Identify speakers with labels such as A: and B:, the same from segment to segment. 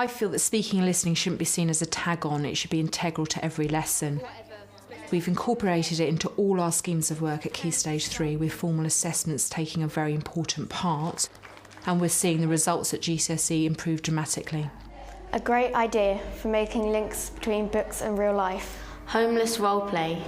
A: I feel that speaking and listening shouldn't be seen as a tag-on, it should be integral to every lesson. We've incorporated it into all our schemes of work at Key Stage 3, with formal assessments taking a very important part, and we're seeing the results at GCSE improve dramatically.
B: A great idea for making links between books and real life.
C: Homeless roleplay.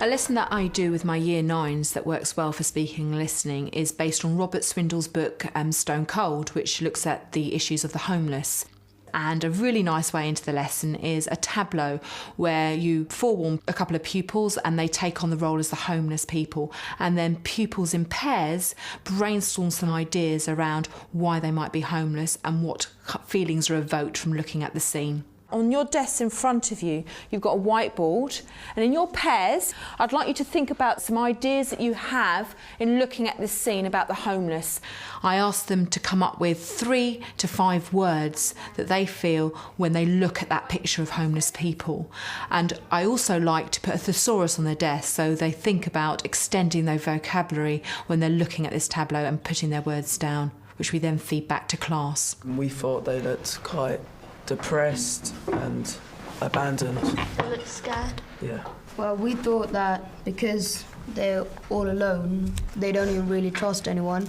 A: A lesson that I do with my Year 9s that works well for speaking and listening is based on Robert Swindle's book Stone Cold, which looks at the issues of the homeless. And a really nice way into the lesson is a tableau where you forewarn a couple of pupils and they take on the role as the homeless people, and then pupils in pairs brainstorm some ideas around why they might be homeless and what feelings are evoked from looking at the scene. On your desk in front of you, you've got a whiteboard, and in your pairs, I'd like you to think about some ideas that you have in looking at this scene about the homeless. I asked them to come up with 3 to 5 words that they feel when they look at that picture of homeless people. And I also like to put a thesaurus on their desk so they think about extending their vocabulary when they're looking at this tableau and putting their words down, which we then feed back to class.
D: We thought they looked quite depressed and abandoned.
E: They look scared.
D: Yeah.
F: Well, we thought that because they're all alone, they don't even really trust anyone.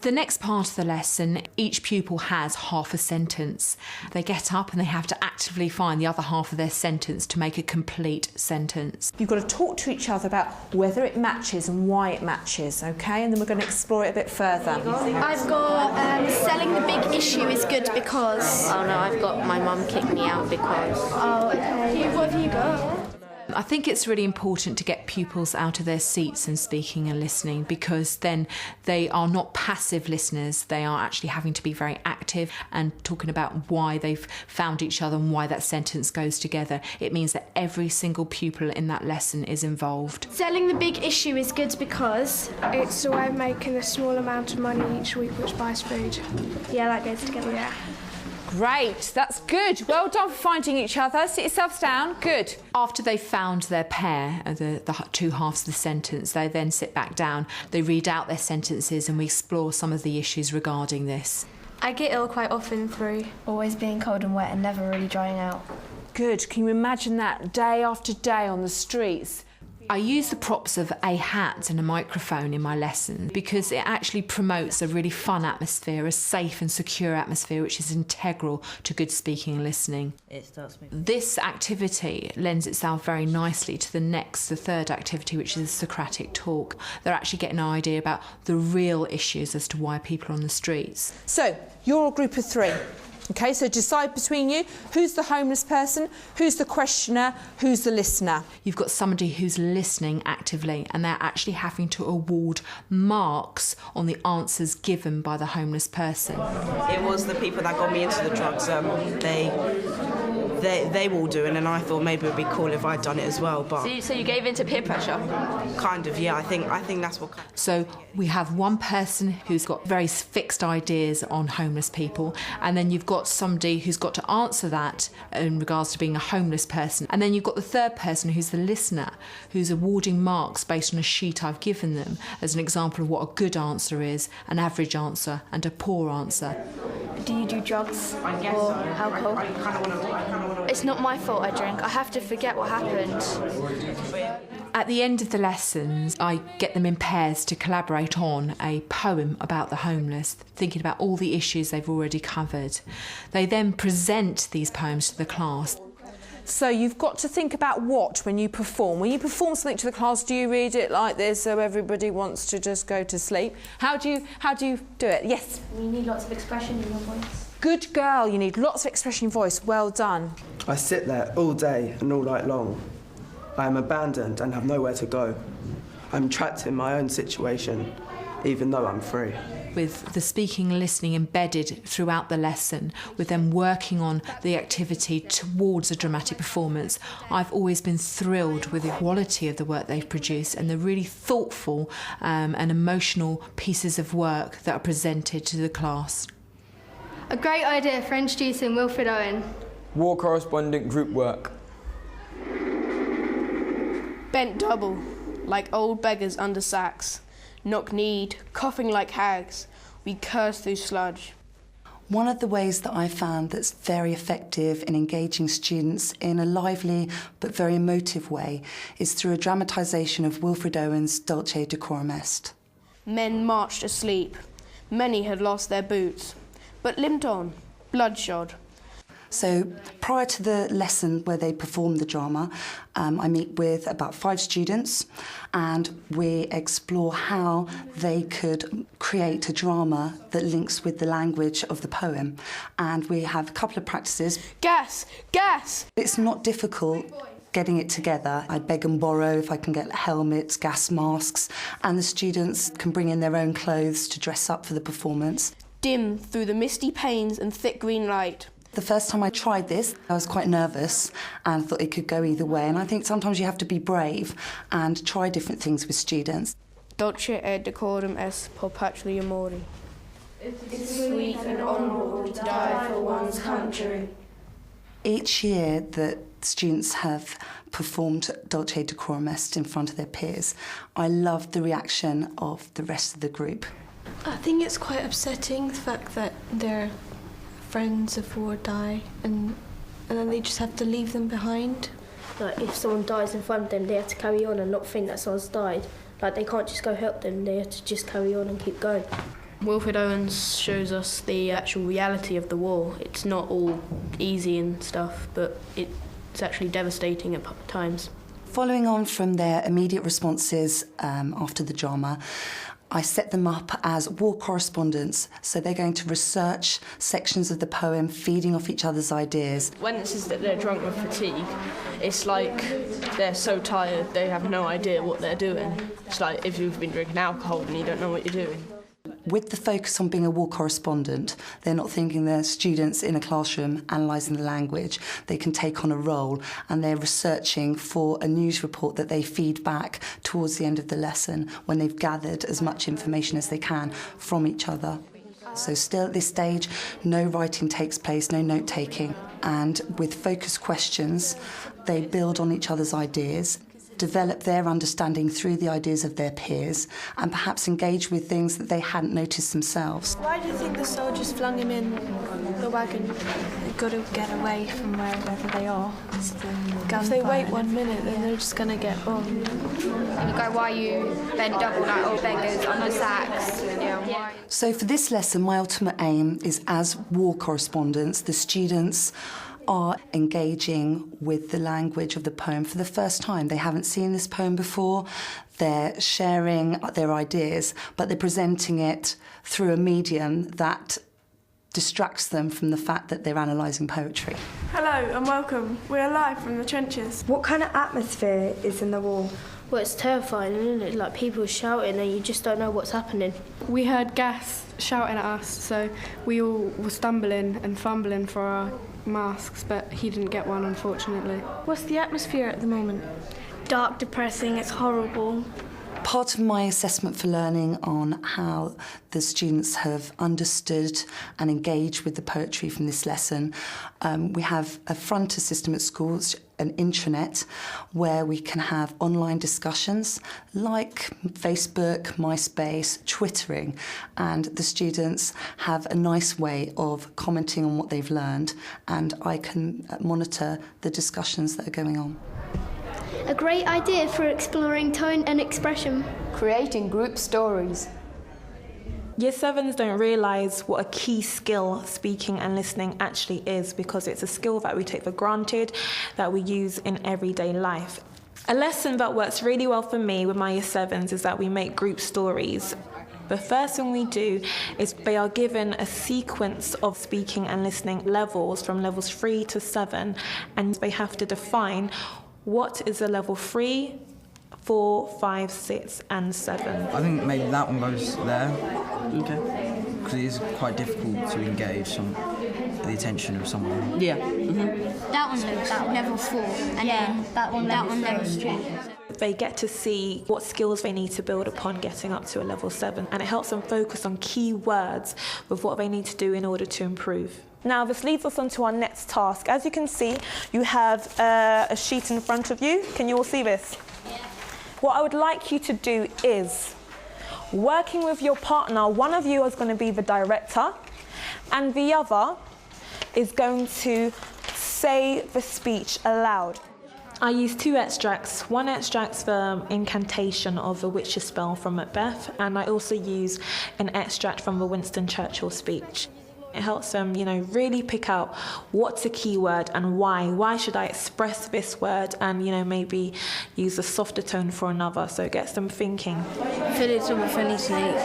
A: The next part of the lesson, each pupil has half a sentence. They get up and they have to actively find the other half of their sentence to make a complete sentence. You've got to talk to each other about whether it matches and why it matches, OK? And then we're going to explore it a bit further.
E: I've got selling the big issue is good because...
C: Oh no, I've got my mum kicked me out because...
E: Oh, okay. What have you got?
A: I think it's really important to get pupils out of their seats and speaking and listening, because then they are not passive listeners, they are actually having to be very active and talking about why they've found each other and why that sentence goes together. It means that every single pupil in that lesson is involved.
E: Selling the big issue is good because...
G: It's a way of making a small amount of money each week which buys food.
E: Yeah, that goes together.
G: Yeah.
A: Great, that's good. Well done for finding each other. Sit yourselves down. Good. After they've found their pair, the 2 halves of the sentence, they then sit back down, they read out their sentences, and we explore some of the issues regarding this.
G: I get ill quite often through
B: Always being cold and wet and never really drying out.
A: Good. Can you imagine that day after day on the streets? I use the props of a hat and a microphone in my lesson because it actually promotes a really fun atmosphere, a safe and secure atmosphere, which is integral to good speaking and listening. This activity lends itself very nicely to the third activity, which is the Socratic talk. They're actually getting an idea about the real issues as to why people are on the streets. So, you're a group of 3. OK, so decide between you who's the homeless person, who's the questioner, who's the listener. You've got somebody who's listening actively, and they're actually having to award marks on the answers given by the homeless person.
H: It was the people that got me into the drugs. They were all doing, and I thought maybe it would be cool if I'd done it as well. But
C: So you gave in to peer pressure?
H: kind of, yeah. I think that's what.
A: So we have one person who's got very fixed ideas on homeless people, and then you've got somebody who's got to answer that in regards to being a homeless person, and then you've got the third person who's the listener, who's awarding marks based on a sheet I've given them as an example of what a good answer is, an average answer, and a poor answer.
E: Do you do drugs or alcohol? It's not my fault I drink. I have to forget what happened.
A: At the end of the lessons, I get them in pairs to collaborate on a poem about the homeless, thinking about all the issues they've already covered. They then present these poems to the class. So you've got to think about what when you perform. When you perform something to the class, do you read it like this so everybody wants to just go to sleep? How do you do it? Yes?
E: You need lots of expression in your voice.
A: Good girl, you need lots of expression in your voice. Well done.
D: I sit there all day and all night long. I am abandoned and have nowhere to go. I'm trapped in my own situation, even though I'm free.
A: With the speaking and listening embedded throughout the lesson, with them working on the activity towards a dramatic performance, I've always been thrilled with the quality of the work they've produced and the really thoughtful and emotional pieces of work that are presented to the class.
G: A great idea for introducing Wilfred Owen.
I: War correspondent group work.
J: Bent double, like old beggars under sacks. Knock-kneed, coughing like hags, we curse through sludge.
K: One of the ways that I found that's very effective in engaging students in a lively but very emotive way is through a dramatisation of Wilfred Owen's Dulce Decorum Est.
J: Men marched asleep. Many had lost their boots, but limped on, bloodshot.
K: So prior to the lesson where they perform the drama, I meet with about 5 students and we explore how they could create a drama that links with the language of the poem. And we have a couple of practices.
J: Gas! Gas!
K: It's not difficult getting it together. I beg and borrow if I can get helmets, gas masks, and the students can bring in their own clothes to dress up for the performance.
J: Dim through the misty panes and thick green light.
K: The first time I tried this, I was quite nervous and thought it could go either way. And I think sometimes you have to be brave and try different things with students.
J: Dulce et decorum est per patria mori. It's sweet and honourable to die for one's country.
K: Each year that students have performed Dulce Decorum Est in front of their peers, I loved the reaction of the rest of the group.
G: I think it's quite upsetting, the fact that their friends of 4 die and then they just have to leave them behind.
L: Like, if someone dies in front of them, they have to carry on and not think that someone's died. Like, they can't just go help them, they have to just carry on and keep going.
C: Wilfred Owen shows us the actual reality of the war. It's not all easy and stuff, but it's actually devastating at times.
K: Following on from their immediate responses after the drama, I set them up as war correspondents, so they're going to research sections of the poem, feeding off each other's ideas.
C: When it says that they're drunk with fatigue, it's like they're so tired they have no idea what they're doing. It's like if you've been drinking alcohol and you don't know what you're doing.
K: With the focus on being a war correspondent, they're not thinking they're students in a classroom analysing the language. They can take on a role and they're researching for a news report that they feed back towards the end of the lesson when they've gathered as much information as they can from each other. So still at this stage, no writing takes place, no note-taking. And with focused questions, they build on each other's ideas, develop their understanding through the ideas of their peers, and perhaps engage with things that they hadn't noticed themselves.
G: Why do you think the soldiers flung him in the wagon? They've got to get away from wherever they are. If they wait 1 minute, then they're just going to get bombed.
E: And you go, why you bent double like old beggars on the sacks? Yeah.
K: So for this lesson, my ultimate aim is, as war correspondents, the students are engaging with the language of the poem for the first time. They haven't seen this poem before. They're sharing their ideas, but they're presenting it through a medium that distracts them from the fact that they're analysing poetry.
G: Hello and welcome. We're live from the trenches.
B: What kind of atmosphere is in the war?
L: Well, it's terrifying, isn't it? Like, people shouting and you just don't know what's happening.
G: We heard Gas shouting at us, so we all were stumbling and fumbling for our masks, but he didn't get one, unfortunately. What's the atmosphere at the moment?
L: Dark, depressing, it's horrible.
K: Part of my assessment for learning on how the students have understood and engaged with the poetry from this lesson, we have a fronter system at schools, an intranet, where we can have online discussions like Facebook, MySpace, Twittering, and the students have a nice way of commenting on what they've learned, and I can monitor the discussions that are going on.
L: A great idea for exploring tone and expression.
J: Creating group stories.
M: Year 7s don't realise what a key skill speaking and listening actually is, because it's a skill that we take for granted, that we use in everyday life. A lesson that works really well for me with my Year 7s is that we make group stories. The first thing we do is they are given a sequence of speaking and listening levels from levels 3 to 7, and they have to define what is a level 3, 4, 5, 6 and 7.
N: I think maybe that one goes there. Okay. Because it is quite difficult to engage the attention of someone.
O: Yeah. Mm-hmm. That one level 4, and then that one level 3.
M: They get to see what skills they need to build upon getting up to a level 7, and it helps them focus on key words with what they need to do in order to improve. Now, this leads us on to our next task. As you can see, you have a sheet in front of you. Can you all see this? Yeah. What I would like you to do is, working with your partner, one of you is going to be the director, And the other is going to say the speech aloud. I use 2 extracts. One extract's the incantation of the witch's spell from Macbeth, and I also use an extract from the Winston Churchill speech. It helps them, really pick out what's a key word and why. Why should I express this word and, maybe use a softer tone for another. So it gets them thinking.
J: Phillips of a funny snake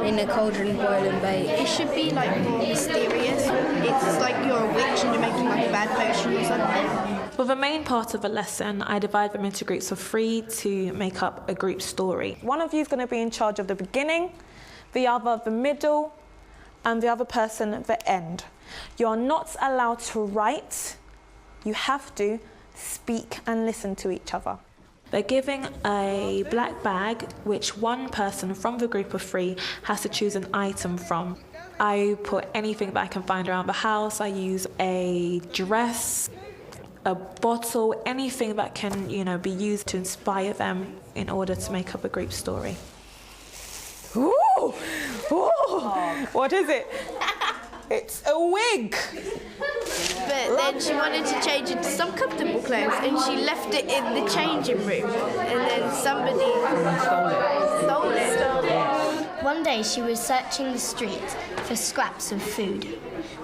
J: in a cauldron boiling bait.
G: It should be like more mysterious. It's like you're a witch and you're making like a bad potion or something.
M: For the main part of a lesson, I divide them into groups of 3 to make up a group story. One of you is going to be in charge of the beginning, the other the middle, and the other person at the end. You're not allowed to write. You have to speak and listen to each other. They're giving a black bag, which one person from the group of 3 has to choose an item from. I put anything that I can find around the house. I use a dress, a bottle, anything that can, be used to inspire them in order to make up a group story. Ooh! Ooh! Oh. What is it? It's a wig!
J: But then she wanted to change it to some comfortable clothes and she left it in the changing room. And then somebody stole it.
O: One day she was searching the street for scraps of food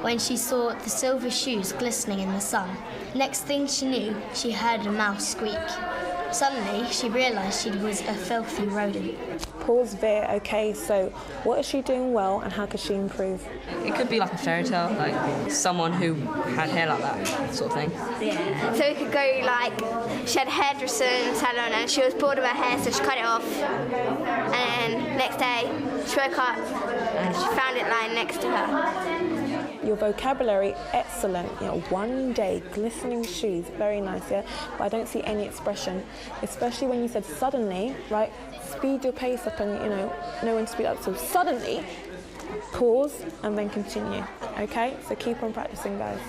O: when she saw the silver shoes glistening in the sun. Next thing she knew, she heard a mouse squeak. Suddenly, she realised she was a filthy rodent.
M: Pause there, okay, so what is she doing well and how could she improve?
P: It could be like a fairy tale, like someone who had hair like that, sort of thing.
B: Yeah. So it could go like, she had a hairdresser in the salon and she was bored of her hair, so she cut it off. And then next day, she woke up and she found it lying next to her.
M: Your vocabulary, excellent. One day, glistening shoes, very nice, yeah? But I don't see any expression, especially when you said suddenly, right? Speed your pace up and, know when to speed up. So suddenly, pause and then continue, okay? So keep on practicing, guys.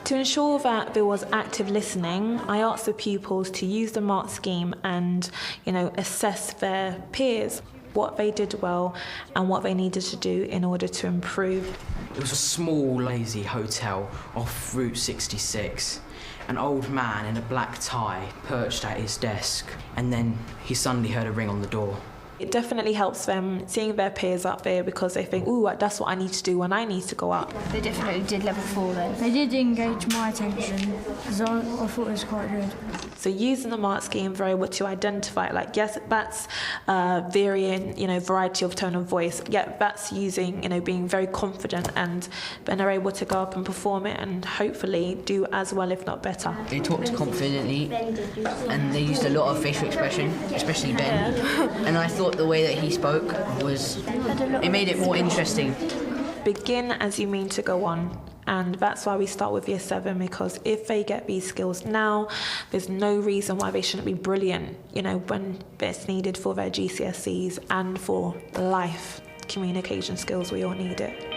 M: To ensure that there was active listening, I asked the pupils to use the mark scheme and, assess their peers, what they did well and what they needed to do in order to improve.
Q: It was a small, lazy hotel off Route 66. An old man in a black tie perched at his desk, and then he suddenly heard a ring on the door.
M: It definitely helps them seeing their peers up there because they think, ooh, that's what I need to do when I need to go up.
F: They definitely did level 4 then.
R: They did engage my attention because I thought it was quite good.
M: So using the mark scheme, they're able to identify, like, yes, that's varying, variety of tone of voice. Yeah, that's using, being very confident, and then they're able to go up and perform it and hopefully do as well, if not better.
P: They talked confidently and they used a lot of facial expression, especially Ben. And I thought the way that he spoke it made it more interesting.
M: Begin as you mean to go on. And that's why we start with year 7, because if they get these skills now, there's no reason why they shouldn't be brilliant, when it's needed for their GCSEs and for life communication skills. We all need it.